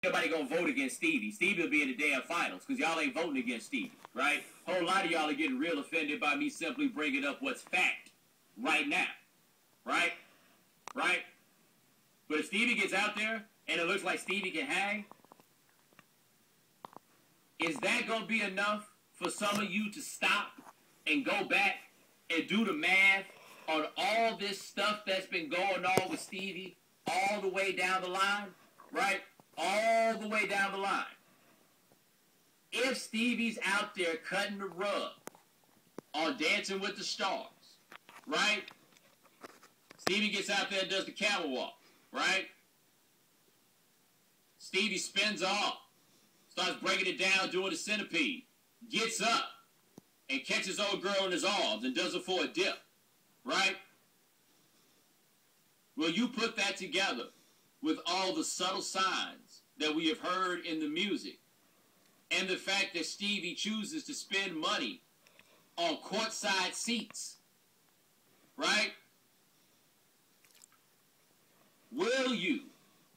nobody gonna vote against Stevie. Stevie will be in the damn finals because y'all ain't voting against Stevie, right? Whole lot of y'all are getting real offended by me simply bringing up what's fact right now, right? Right? But if Stevie gets out there and it looks like Stevie can hang, is that gonna be enough for some of you to stop and go back and do the math on all this stuff that's been going on with Stevie all the way down the line, right? All the way down the line. If Stevie's out there cutting the rug on Dancing with the Stars, right? Stevie gets out there and does the camel walk, right? Stevie spins off, starts breaking it down, doing the centipede, gets up and catches old girl in his arms and does it for a dip, right? Will you put that together with all the subtle signs that we have heard in the music and the fact that Stevie chooses to spend money on courtside seats, right? Will you,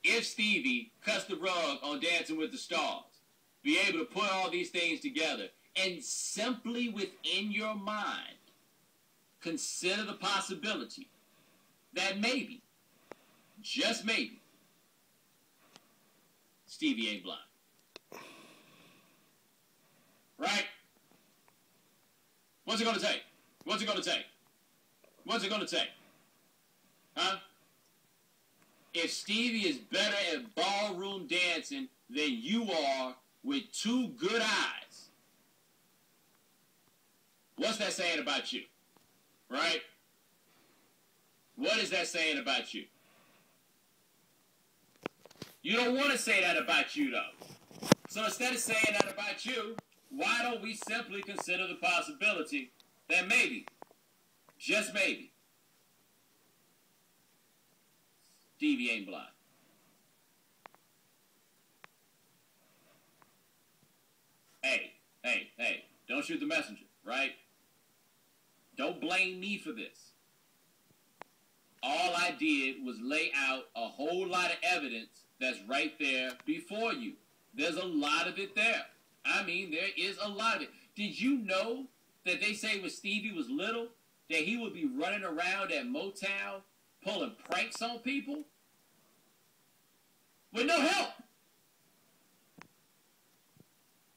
if Stevie cuts the rug on Dancing with the Stars, be able to put all these things together and simply within your mind consider the possibility that maybe, just maybe, Stevie ain't blind? Right? What's it going to take? What's it going to take? What's it going to take? Huh? If Stevie is better at ballroom dancing than you are with two good eyes, what's that saying about you? Right? What is that saying about you? You don't want to say that about you, though. So instead of saying that about you, why don't we simply consider the possibility that maybe, just maybe, Stevie ain't blind? Hey, don't shoot the messenger, right? Don't blame me for this. All I did was lay out a whole lot of evidence that's right there before you. There's a lot of it there. I mean, there is a lot of it. Did you know that they say when Stevie was little, that he would be running around at Motown pulling pranks on people with no help?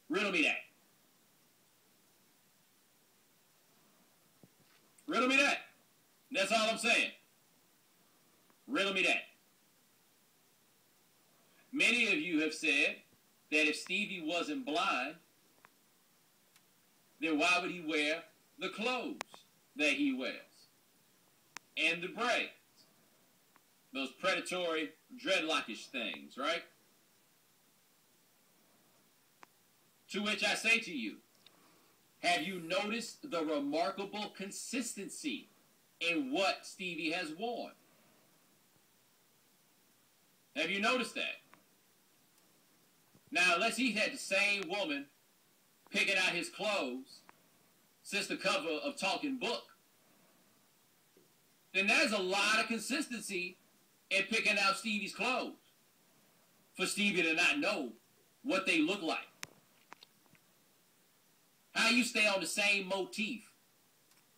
Riddle me that. Riddle me that. That's all I'm saying. Riddle me that. Many of you have said that if Stevie wasn't blind, then why would he wear the clothes that he wears? And the braids. Those predatory dreadlockish things, right? To which I say to you, have you noticed the remarkable consistency in what Stevie has worn? Have you noticed that? Now, unless he had the same woman picking out his clothes since the cover of Talking Book, then there's a lot of consistency in picking out Stevie's clothes for Stevie to not know what they look like. How you stay on the same motif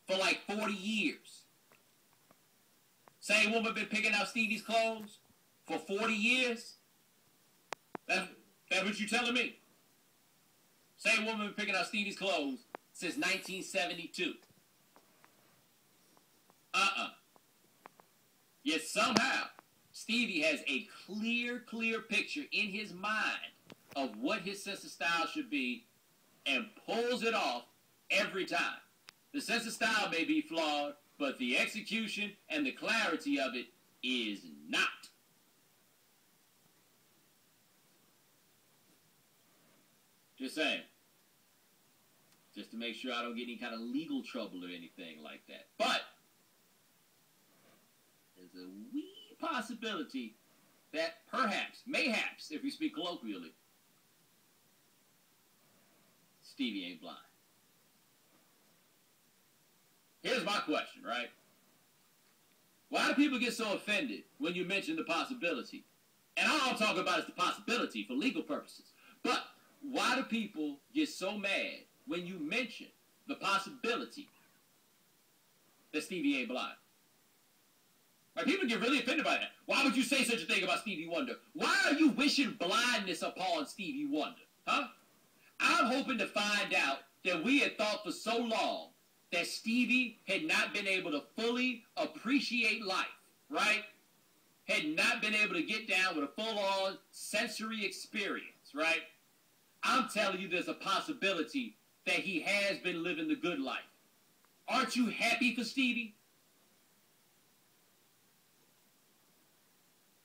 for like 40 years? Same woman been picking out Stevie's clothes for 40 years? That's what you're telling me? Same woman been picking out Stevie's clothes since 1972. Yet somehow, Stevie has a clear picture in his mind of what his sense of style should be and pulls it off every time. The sense of style may be flawed, but the execution and the clarity of it is not. Just saying. Just to make sure I don't get any kind of legal trouble or anything like that. But there's a wee possibility that perhaps, mayhaps, if we speak colloquially, Stevie ain't blind. Here's my question, right? Why do people get so offended when you mention the possibility And all I'm talking about is the possibility for legal purposes. But why do people get so mad when you mention the possibility that Stevie ain't blind? Like, people get really offended by that. Why would you say such a thing about Stevie Wonder? Why are you wishing blindness upon Stevie Wonder? Huh? I'm hoping to find out that we had thought for so long that Stevie had not been able to fully appreciate life, right? Had not been able to get down with a full-on sensory experience, right? I'm telling you there's a possibility that he has been living the good life. Aren't you happy for Stevie?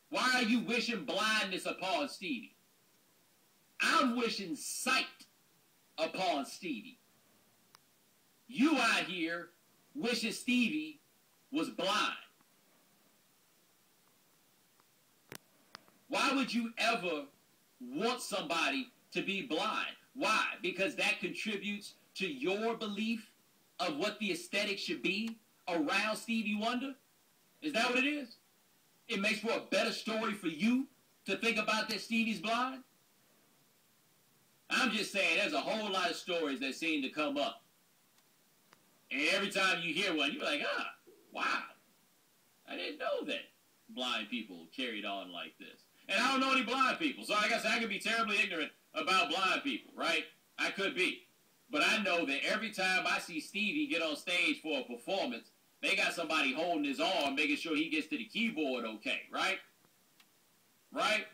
Why are you wishing blindness upon Stevie? I'm wishing sight upon Stevie. You out here wishing Stevie was blind. Why would you ever want somebody to be blind? Why? Because that contributes to your belief of what the aesthetic should be around Stevie Wonder? Is that what it is? It makes for a better story for you to think about that Stevie's blind? I'm just saying there's a whole lot of stories that seem to come up. And every time you hear one, you're like, wow. I didn't know that blind people carried on like this. And I don't know any blind people, so I guess I could be terribly ignorant about blind people, right? I could be. But I know that every time I see Stevie get on stage for a performance, they got somebody holding his arm, making sure he gets to the keyboard okay, right? Right?